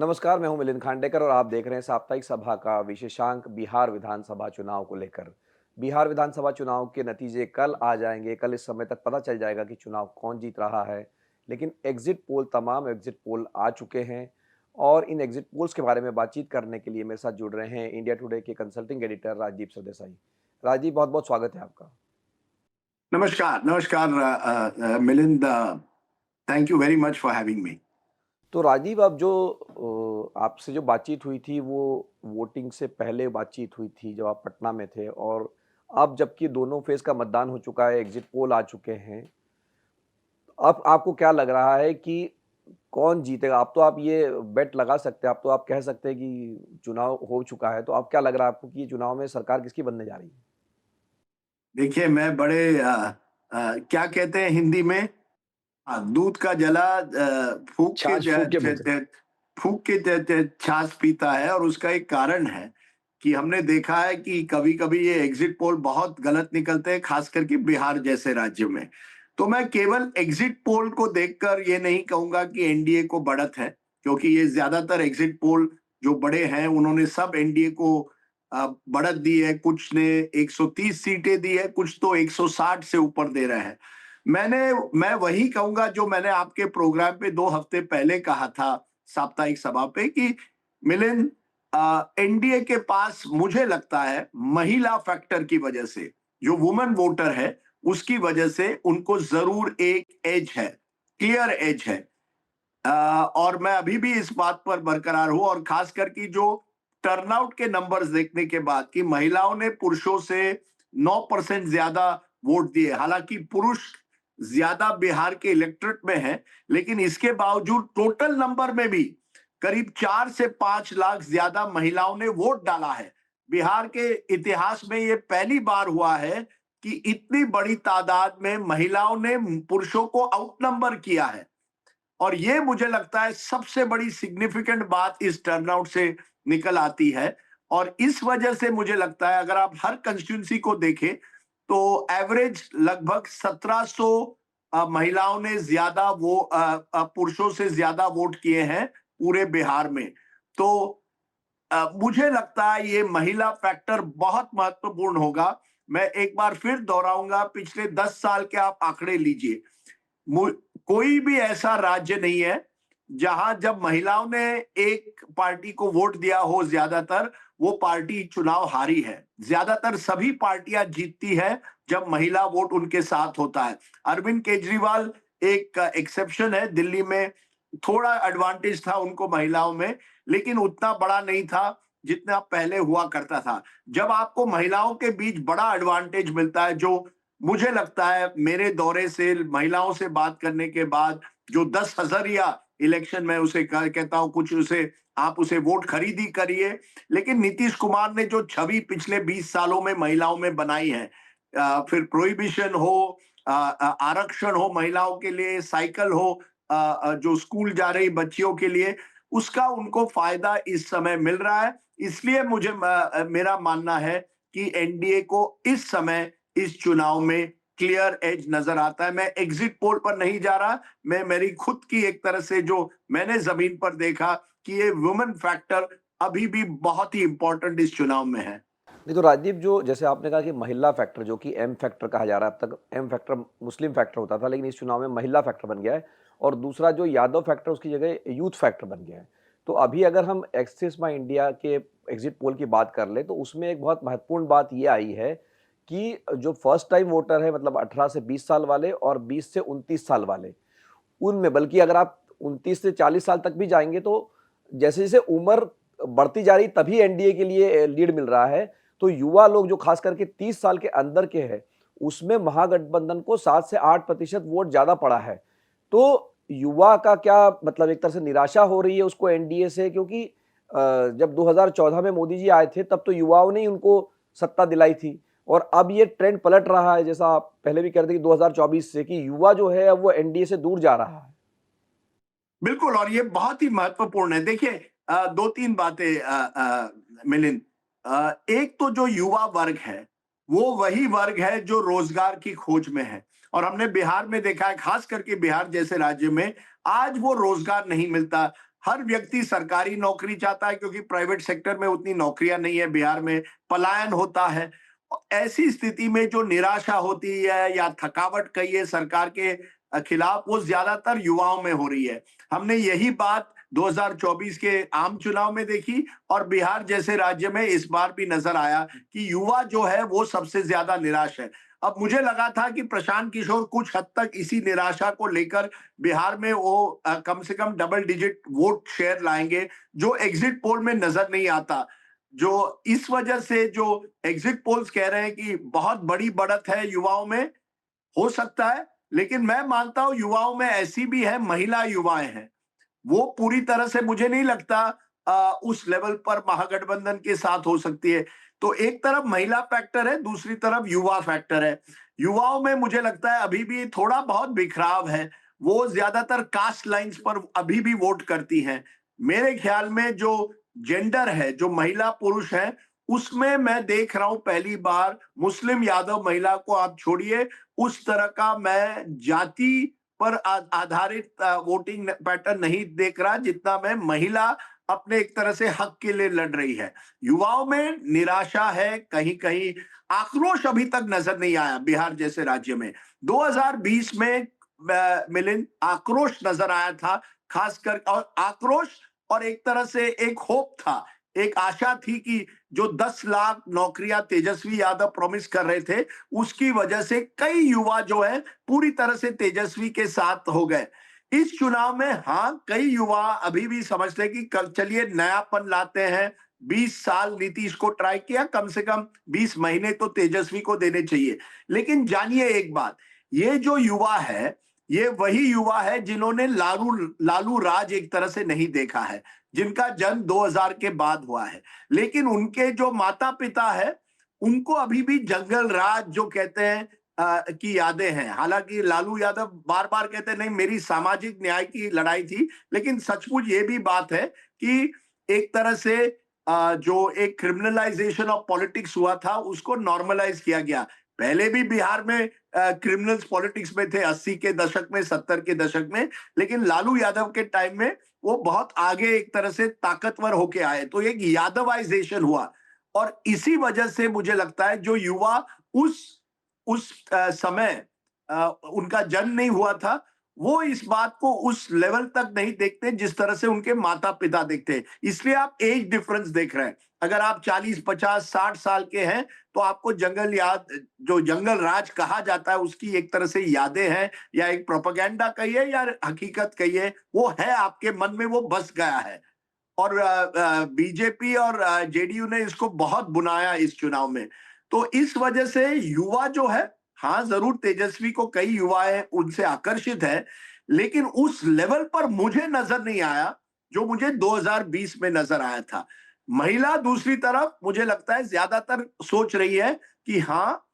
नमस्कार, मैं हूं मिलिंद खांडेकर और आप देख रहे हैं साप्ताहिक सभा का विशेषांक बिहार विधानसभा चुनाव को लेकर। बिहार विधानसभा चुनाव के नतीजे कल आ जाएंगे। कल इस समय तक पता चल जाएगा कि चुनाव कौन जीत रहा है। लेकिन तमाम एग्जिट पोल आ चुके हैं और इन एग्जिट पोल्स के बारे में बातचीत करने के लिए मेरे साथ जुड़ रहे हैं इंडिया टुडे के कंसल्टिंग एडिटर राजदीप सरदेसाई। राजदीप, बहुत बहुत स्वागत है आपका। नमस्कार, नमस्कार Milind, thank you very much for having me. तो राजीव, अब जो आपसे जो बातचीत हुई थी वो वोटिंग से पहले बातचीत हुई थी जब आप पटना में थे, और अब जबकि दोनों फेज का मतदान हो चुका है, एग्जिट पोल आ चुके हैं, अब आपको क्या लग रहा है कि कौन जीतेगा? अब तो आप ये बेट लगा सकते हैं, अब तो आप कह सकते हैं कि चुनाव हो चुका है। तो अब क्या लग रहा है आपको कि चुनाव में सरकार किसकी बनने जा रही है? देखिए, मैं बड़े क्या कहते हैं हिंदी में, दूध का जला छाछ फूक के मुंह से। फूंक के छाछ पीता है। और उसका एक कारण है कि हमने देखा है कि कभी-कभी ये एग्जिट पोल बहुत गलत निकलते हैं, खास करके बिहार जैसे राज्य में। तो मैं केवल एग्जिट पोल को देखकर ये नहीं कहूंगा कि एनडीए को बढ़त है, क्योंकि ये ज्यादातर एग्जिट पोल जो बड़े हैं उन्होंने सब एनडीए को बढ़त दी है। कुछ ने 130 सीटें दी है, कुछ तो 160 से ऊपर दे रहे हैं। मैं वही कहूंगा जो मैंने आपके प्रोग्राम पे 2 हफ्ते पहले कहा था, साप्ताहिक सभा पे, कि मिलिंद, एनडीए के पास मुझे लगता है महिला फैक्टर की वजह से, जो वुमेन वोटर है उसकी वजह से उनको जरूर एक एज है, क्लियर एज है। और मैं अभी भी इस बात पर बरकरार हूं, और खास करके जो टर्नआउट के नंबर्स देखने के बाद कि महिलाओं ने पुरुषों से 9% ज्यादा वोट दिए। हालांकि पुरुष ज्यादा बिहार के इलेक्टोरेट में है, लेकिन इसके बावजूद टोटल नंबर में भी करीब 4 से 5 लाख ज्यादा महिलाओं ने वोट डाला है। बिहार के इतिहास में ये पहली बार हुआ है कि इतनी बड़ी तादाद में महिलाओं ने पुरुषों को आउट नंबर किया है। और ये मुझे लगता है सबसे बड़ी सिग्निफिकेंट बात इस टर्नआउट से निकल आती है। और इस वजह से मुझे लगता है, अगर आप हर कंस्टिट्यूंसी को देखें, तो एवरेज लगभग 1700 महिलाओं ने ज्यादा वो पुरुषों से ज्यादा वोट किए हैं पूरे बिहार में। तो मुझे लगता है ये महिला फैक्टर बहुत महत्वपूर्ण होगा। मैं एक बार फिर दोहराऊंगा, पिछले 10 साल के आप आंकड़े लीजिए, कोई भी ऐसा राज्य नहीं है जहां जब महिलाओं ने एक पार्टी को वोट दिया हो ज्यादातर, वो पार्टी चुनाव हारी है। ज्यादातर सभी पार्टियां जीतती है जब महिला वोट उनके साथ होता है। अरविंद केजरीवाल एक एक्सेप्शन है, दिल्ली में थोड़ा एडवांटेज था उनको महिलाओं में, लेकिन उतना बड़ा नहीं था जितना पहले हुआ करता था। जब आपको महिलाओं के बीच बड़ा एडवांटेज मिलता है, जो मुझे लगता है मेरे दौरे से, महिलाओं से बात करने के बाद, जो 10 हज़ारिया इलेक्शन में उसे कहता हूं, कुछ उसे आप उसे वोट खरीदी करिए, लेकिन नीतीश कुमार ने जो छवि पिछले 20 सालों में महिलाओं में बनाई है, फिर प्रोहिबिशन हो, आरक्षण हो महिलाओं के लिए, साइकिल हो, जो स्कूल जा रही बच्चियों के लिए, उसका उनको फायदा इस समय मिल रहा है। इसलिए मेरा मानना है कि एनडीए को इस समय इस चुनाव में क्लियर एज नजर आता है। मैं एग्जिट पोल पर नहीं जा रहा, मैं मेरी खुद की एक तरह से जो मैंने जमीन पर देखा कि ये वुमेन फैक्टर अभी भी बहुत ही इंपॉर्टेंट इस चुनाव में है। नहीं, तो राजदीप, जो जैसे आपने कहा कि महिला फैक्टर, जो कि एम फैक्टर कहा जा रहा है, अब तक एम फैक्टर मुस्लिम फैक्टर होता था, लेकिन इस चुनाव में महिला फैक्टर बन गया है। और दूसरा जो यादव फैक्टर, उसकी जगह यूथ फैक्टर बन गया है। तो अभी अगर हम एक्सिस माई इंडिया के एग्जिट पोल की बात कर ले, तो उसमें एक बहुत महत्वपूर्ण बात ये आई है कि जो फर्स्ट टाइम वोटर है, मतलब 18 से 20 साल वाले और 20 से 29 साल वाले, उनमें, बल्कि अगर आप 29 से 40 साल तक भी जाएंगे, तो जैसे जैसे उम्र बढ़ती जा रही तभी एनडीए के लिए लीड मिल रहा है। तो युवा लोग जो खास करके 30 साल के अंदर के हैं, उसमें महागठबंधन को 7 से 8% वोट ज्यादा पड़ा है। तो युवा का क्या मतलब, एक तरह से निराशा हो रही है उसको एनडीए से, क्योंकि जब 2014 में मोदी जी आए थे तब तो युवाओं ने ही उनको सत्ता दिलाई थी। और अब ये ट्रेंड पलट रहा है, जैसा आप पहले भी कह रहे थे कि 2024 से, कि युवा जो है अब वो एनडीए से दूर जा रहा है। बिल्कुल, और ये बहुत ही महत्वपूर्ण है। देखिए, 2-3 बातें मिलिंद। एक तो जो युवा वर्ग है, वो वही वर्ग है जो रोजगार की खोज में है। और हमने बिहार में देखा है, खास करके बिहार जैसे राज्य में आज वो रोजगार नहीं मिलता। हर व्यक्ति सरकारी नौकरी चाहता है क्योंकि प्राइवेट सेक्टर में उतनी नौकरियां नहीं है, बिहार में पलायन होता है। ऐसी स्थिति में जो निराशा होती है या थकावट कहिए सरकार के खिलाफ, वो ज्यादातर युवाओं में हो रही है। हमने यही बात 2024 के आम चुनाव में देखी और बिहार जैसे राज्य में इस बार भी नजर आया कि युवा जो है वो सबसे ज्यादा निराश है। अब मुझे लगा था कि प्रशांत किशोर कुछ हद तक इसी निराशा को लेकर बिहार में वो कम से कम डबल डिजिट वोट शेयर लाएंगे, जो एग्जिट पोल में नजर नहीं आता। जो इस वजह से जो एग्जिट पोल्स कह रहे हैं कि बहुत बड़ी बढ़त है युवाओं में, हो सकता है, लेकिन मैं मानता हूं युवाओं में ऐसी भी है, महिला युवाएं हैं, वो पूरी तरह से मुझे नहीं लगता उस लेवल पर महागठबंधन के साथ हो सकती है। तो एक तरफ महिला फैक्टर है, दूसरी तरफ युवा फैक्टर है। युवाओं में मुझे लगता है अभी भी थोड़ा बहुत बिखराव है, वो ज्यादातर कास्ट लाइंस पर अभी भी वोट करती हैं। मेरे ख्याल में जो जेंडर है, जो महिला पुरुष है, उसमें मैं देख रहा हूं पहली बार मुस्लिम यादव महिला को आप छोड़िए, उस तरह का मैं जाति पर आधारित वोटिंग पैटर्न नहीं देख रहा जितना मैं महिला अपने एक तरह से हक के लिए लड़ रही है। युवाओं में निराशा है, कहीं कहीं आक्रोश अभी तक नजर नहीं आया बिहार जैसे राज्य में। 2020 में मिलिंद आक्रोश नजर आया था, खासकर, और आक्रोश और एक तरह से एक होप था, एक आशा थी कि जो 10 लाख नौकरियां तेजस्वी यादव प्रॉमिस कर रहे थे, उसकी वजह से कई युवा जो है पूरी तरह से तेजस्वी के साथ हो गए। इस चुनाव में हाँ, कई युवा अभी भी समझते हैं कि कल चलिए नयापन लाते हैं। 20 साल नीतीश को ट्राई किया, कम से कम 20 महीने तो तेजस्वी को देने चाहिए। लेकिन जानिए एक बात, ये जो युवा है, ये वही युवा है जिन्होंने लालू लालू राज एक तरह से नहीं देखा है, जिनका जन्म 2000 के बाद हुआ है। लेकिन उनके जो माता पिता है, उनको अभी भी जंगल राज जो कहते हैं की यादें हैं। हालांकि लालू यादव बार बार कहते हैं नहीं, मेरी सामाजिक न्याय की लड़ाई थी, लेकिन सचमुच ये भी बात है कि एक तरह से जो एक क्रिमिनलाइजेशन ऑफ पॉलिटिक्स हुआ था, उसको नॉर्मलाइज किया गया। पहले भी बिहार में क्रिमिनल्स पॉलिटिक्स में थे, 80 के दशक में, 70 के दशक में, लेकिन लालू यादव के टाइम में वो बहुत आगे एक तरह से ताकतवर होके आए, तो एक यादवाइजेशन हुआ। और इसी वजह से मुझे लगता है जो युवा उस समय उनका जन्म नहीं हुआ था, वो इस बात को उस लेवल तक नहीं देखते जिस तरह से उनके माता पिता देखते हैं। इसलिए आप एज डिफरेंस देख रहे हैं। अगर आप 40, 50, 60 साल के हैं, तो आपको जो जंगल राज कहा जाता है, उसकी एक तरह से यादें हैं, या एक प्रोपेगेंडा कहिए या हकीकत कहिए, वो है आपके मन में, वो बस गया है। और बीजेपी और जेडीयू ने इसको बहुत बुनाया इस चुनाव में। तो इस वजह से युवा जो है, हाँ जरूर तेजस्वी को कई युवाएं उनसे आकर्षित है, लेकिन उस लेवल पर मुझे नजर नहीं आया जो मुझे 2020 में नजर आया था। महिला दूसरी तरफ मुझे लगता है ज्यादातर सोच रही है कि हाँ,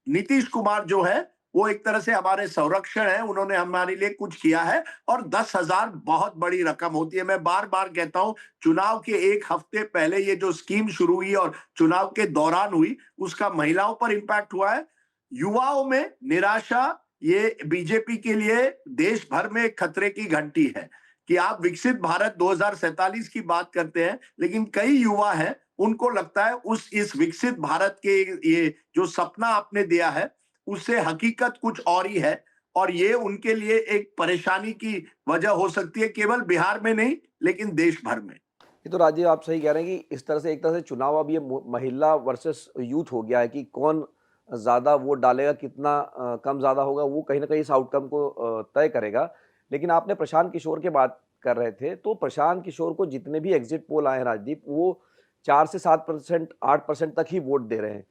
नीतीश कुमार जो है वो एक तरह से हमारे संरक्षण है, उन्होंने हमारे लिए कुछ किया है। और 10,000 बहुत बड़ी रकम होती है। मैं बार बार कहता हूं, चुनाव के एक हफ्ते पहले ये जो स्कीम शुरू हुई और चुनाव के दौरान हुई, उसका महिलाओं पर इंपैक्ट हुआ है। युवाओं में निराशा, ये बीजेपी के लिए देश भर में एक खतरे की घंटी है कि आप विकसित भारत 2047 की बात करते हैं, लेकिन कई युवा हैं, उनको लगता है उस इस विकसित भारत के ये जो सपना आपने दिया है, उससे हकीकत कुछ और ही है। और ये उनके लिए एक परेशानी की वजह हो सकती है, केवल बिहार में नहीं लेकिन देश भर में। ये तो राजीव आप सही कह रहे हैं कि इस तरह से एक तरह से चुनाव अब ये महिला वर्सेस यूथ हो गया है कि कौन ज़्यादा वोट डालेगा, कितना कम ज़्यादा होगा, वो कहीं ना कहीं इस आउटकम को तय करेगा। लेकिन आपने प्रशांत किशोर की बात कर रहे थे, तो प्रशांत किशोर को जितने भी एग्जिट पोल आए हैं राजदीप, वो 4 से 7%, 8% तक ही वोट दे रहे हैं।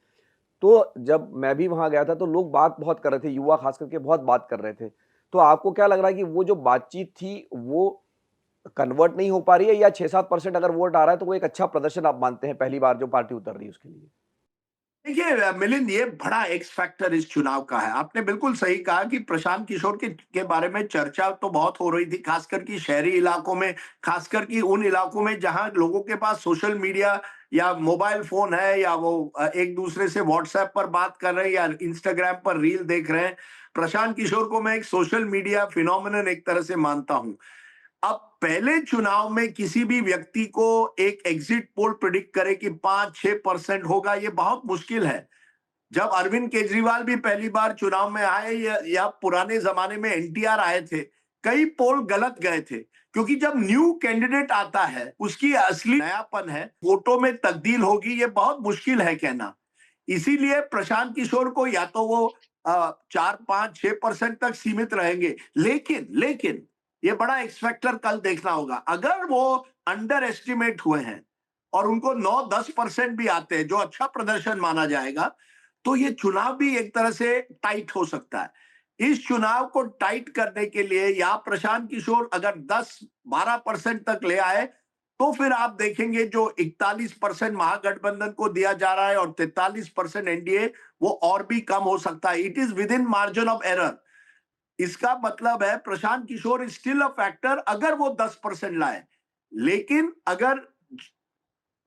तो जब मैं भी वहां गया था तो लोग बात बहुत कर रहे थे, युवा खास करके बहुत बात कर रहे थे। तो आपको क्या लग रहा है कि वो जो बातचीत थी वो कन्वर्ट नहीं हो पा रही है, या 6-7% अगर वोट आ रहा है तो वो एक अच्छा प्रदर्शन आप मानते हैं पहली बार जो पार्टी उतर रही है उसके लिए? देखिए मिलिंद, ये बड़ा एक्स फैक्टर इस चुनाव का है। आपने बिल्कुल सही कहा कि प्रशांत किशोर के बारे में चर्चा तो बहुत हो रही थी, खासकर कि शहरी इलाकों में, खासकर कि उन इलाकों में जहां लोगों के पास सोशल मीडिया या मोबाइल फोन है, या वो एक दूसरे से व्हाट्सएप पर बात कर रहे हैं या इंस्टाग्राम पर रील देख रहे हैं। प्रशांत किशोर को मैं एक सोशल मीडिया फिनोमिनन एक तरह से मानता हूं। अब पहले चुनाव में किसी भी व्यक्ति को एक एग्जिट पोल प्रिडिक्ट करे कि 5-6% होगा, ये बहुत मुश्किल है। जब अरविंद केजरीवाल भी पहली बार चुनाव में आए या पुराने जमाने में एनटीआर आए थे, कई पोल गलत गए थे, क्योंकि जब न्यू कैंडिडेट आता है उसकी असली नयापन है, वोटों में तब्दील होगी, ये बहुत मुश्किल है कहना। इसीलिए प्रशांत किशोर को या तो वो 4-5-6% तक सीमित रहेंगे, लेकिन लेकिन ये बड़ा एक्स फैक्टर कल देखना होगा। अगर वो अंडर एस्टिमेट हुए हैं और उनको 9-10% भी आते हैं, जो अच्छा प्रदर्शन माना जाएगा, तो ये चुनाव भी एक तरह से टाइट हो सकता है। इस चुनाव को टाइट करने के लिए या प्रशांत किशोर अगर 10-12% तक ले आए, तो फिर आप देखेंगे जो 41% महागठबंधन को दिया जा रहा है और 43% एनडीए, वो और भी कम हो सकता है। It is with in margin of error. इसका मतलब है Prashant Kishor is still a factor अगर वो 10% लाए। लेकिन अगर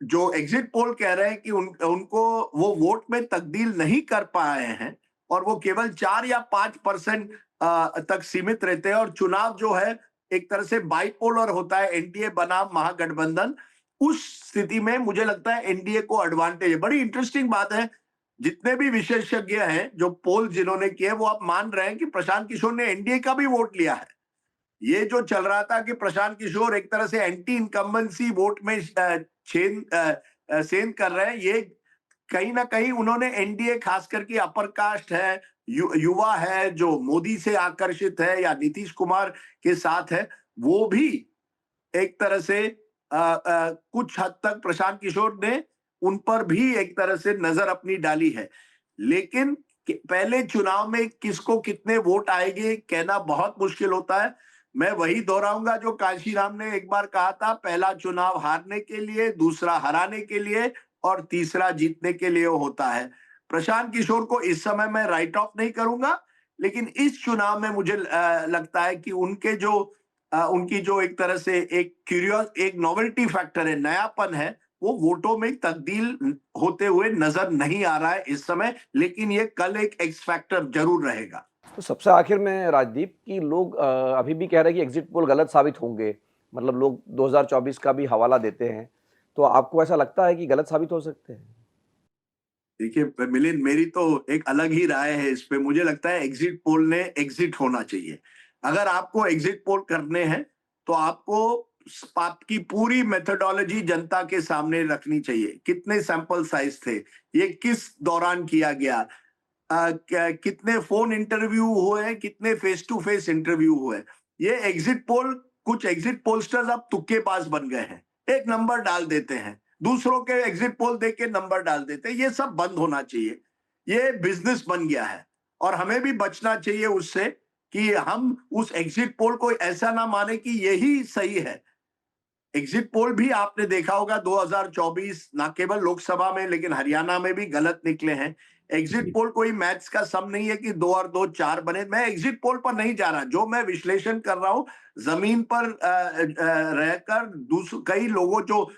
जो एग्जिट पोल कह रहे हैं कि उनको वो वोट में तब्दील नहीं कर पाए हैं और वो केवल 4 या 5% तक सीमित रहते हैं, और चुनाव जो है एक तरह से बाइपोलर होता है, एनडीए बनाम महागठबंधन, उस स्थिति में मुझे लगता है एनडीए को एडवांटेज है। बड़ी इंटरेस्टिंग बात है, जितने भी विशेषज्ञ हैं जो पोल जिन्होंने किए, वो आप मान रहे हैं कि प्रशांत किशोर ने एनडीए का भी वोट लिया है। ये जो चल रहा था कि प्रशांत किशोर एक तरह से एंटी इनकम्बेंसी वोट में सेंध कर रहे हैं, ये कहीं ना कहीं उन्होंने एनडीए, खास करके अपर कास्ट है, युवा है जो मोदी से आकर्षित है या नीतीश कुमार के साथ है, वो भी एक तरह से कुछ हद तक प्रशांत किशोर ने उन पर भी एक तरह से नजर अपनी डाली है। लेकिन पहले चुनाव में किसको कितने वोट आएंगे कहना बहुत मुश्किल होता है। मैं वही दोहराऊंगा जो कांशीराम ने एक बार कहा था, पहला चुनाव हारने के लिए, दूसरा हराने के लिए और तीसरा जीतने के लिए होता है। प्रशांत किशोर को इस समय मैं राइट ऑफ नहीं करूंगा, लेकिन इस चुनाव में मुझे लगता है कि उनकी जो एक तरह से एक नोवेल्टी फैक्टर है, नयापन है, वो वोटों में तब्दील होते हुए नजर नहीं आ रहा है इस समय, लेकिन ये कल एक एक्स फैक्टर जरूर रहेगा। तो सबसे आखिर में राजदीप कि लोग अभी भी कह रहे हैं कि एग्जिट पोल गलत साबित होंगे, मतलब लोग 2024 का भी हवाला देते हैं, तो आपको ऐसा लगता है कि गलत साबित हो सकते हैं? देखिए मिलिंद, मेरी तो एक अलग ही राय है इस पे। मुझे लगता है एग्जिट पोल ने एग्जिट होना चाहिए। अगर आपको एग्जिट पोल करने हैं तो आपको आपकी पूरी मेथोडोलॉजी जनता के सामने रखनी चाहिए। कितने सैंपल साइज थे, ये किस दौरान किया गया, कितने फोन इंटरव्यू हुए हैं, कितने फेस टू फेस इंटरव्यू हुए। ये एग्जिट पोल, कुछ एग्जिट पोलस्टर्स अब तुक्केबाज बन गए हैं, एक नंबर डाल देते हैं, दूसरों के एग्जिट पोल देख के नंबर डाल देते हैं। ये सब बंद होना चाहिए। ये बिजनेस बन गया है और हमें भी बचना चाहिए उससे, कि हम उस एग्जिट पोल को ऐसा ना माने कि यही सही है। एग्जिट पोल भी आपने देखा होगा 2024 ना केवल लोकसभा में लेकिन हरियाणा में भी गलत निकले हैं। एग्जिट जी। पोल कोई मैथ्स का सम नहीं है कि 2 और 2 4 बने। मैं एग्जिट पोल पर नहीं जा रहा, जो मैं विश्लेषण कर रहा हूं जमीन पर रहकर कई लोगों जो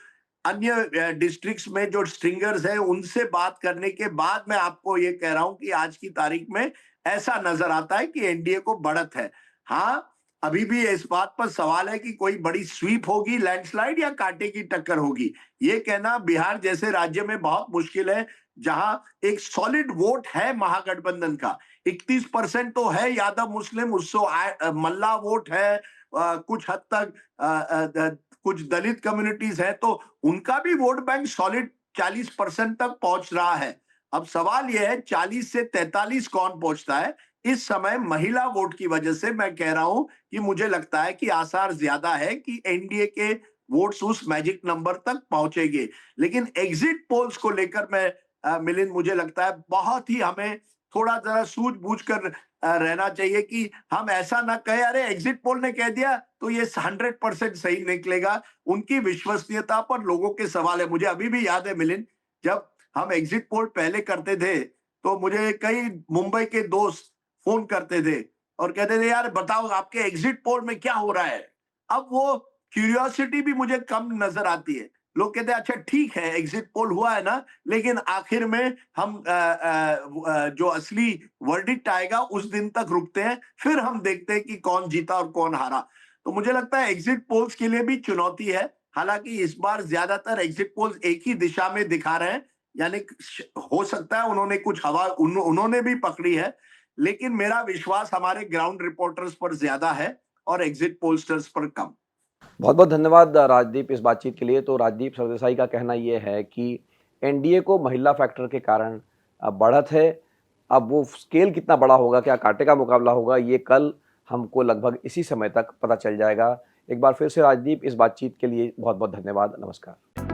अन्य डिस्ट्रिक्ट्स में जो स्ट्रिंगर्स हैं उनसे बात करने के बाद मैं आपको ये कह रहा हूं कि आज की तारीख में ऐसा नजर आता है कि एनडीए को बढ़त है। हाँ, अभी भी इस बात पर सवाल है कि कोई बड़ी स्वीप होगी, लैंडस्लाइड, या कांटे की टक्कर होगी। ये कहना बिहार जैसे राज्य में बहुत मुश्किल है, जहां एक सॉलिड वोट है महागठबंधन का। 31% तो है यादव मुस्लिम, उससे मल्ला वोट है, कुछ हद तक कुछ दलित कम्युनिटीज है, तो उनका भी वोट बैंक सॉलिड 40% तक पहुंच रहा है। अब सवाल यह है 40 से 43 कौन पहुंचता है। इस समय महिला वोट की वजह से मैं कह रहा हूं कि मुझे लगता है कि आसार ज्यादा है कि एनडीए के वोट्स उस मैजिक नंबर तक पहुंचेंगे। लेकिन एग्जिट पोल्स को लेकर मैं मिलिंद, मुझे लगता है बहुत ही हमें थोड़ा जरा सूझबूझ कर रहना चाहिए कि हम ऐसा ना कहें अरे एग्जिट पोल ने कह दिया तो ये 100% सही निकलेगा। उनकी विश्वसनीयता पर लोगों के सवाल है। मुझे अभी भी याद है मिलिंद, जब हम एग्जिट पोल पहले करते थे तो मुझे कई मुंबई के दोस्त फोन करते थे और कहते थे यार बताओ आपके एग्जिट पोल में क्या हो रहा है। अब वो क्यूरियोसिटी भी मुझे कम नजर आती है। लोग कहते हैं अच्छा ठीक है एग्जिट पोल हुआ है ना, लेकिन आखिर में हम जो असली वर्डिक्ट आएगा उस दिन तक रुकते हैं, फिर हम देखते हैं कि कौन जीता और कौन हारा। तो मुझे लगता है एग्जिट पोल्स के लिए भी चुनौती है। हालांकि इस बार ज्यादातर एग्जिट पोल्स एक ही दिशा में दिखा रहे हैं, यानी हो सकता है उन्होंने कुछ हवा उन्होंने भी पकड़ी है, लेकिन मेरा विश्वास हमारे ग्राउंड रिपोर्टर्स पर ज्यादा है और एग्जिट पोलस्टर्स पर कम। बहुत बहुत धन्यवाद राजदीप इस बातचीत के लिए। तो राजदीप सरदेसाई का कहना ये है कि एनडीए को महिला फैक्टर के कारण बढ़त है। अब वो स्केल कितना बड़ा होगा, क्या कांटे का मुकाबला होगा, ये कल हमको लगभग इसी समय तक पता चल जाएगा। एक बार फिर से राजदीप इस बातचीत के लिए बहुत बहुत धन्यवाद। नमस्कार।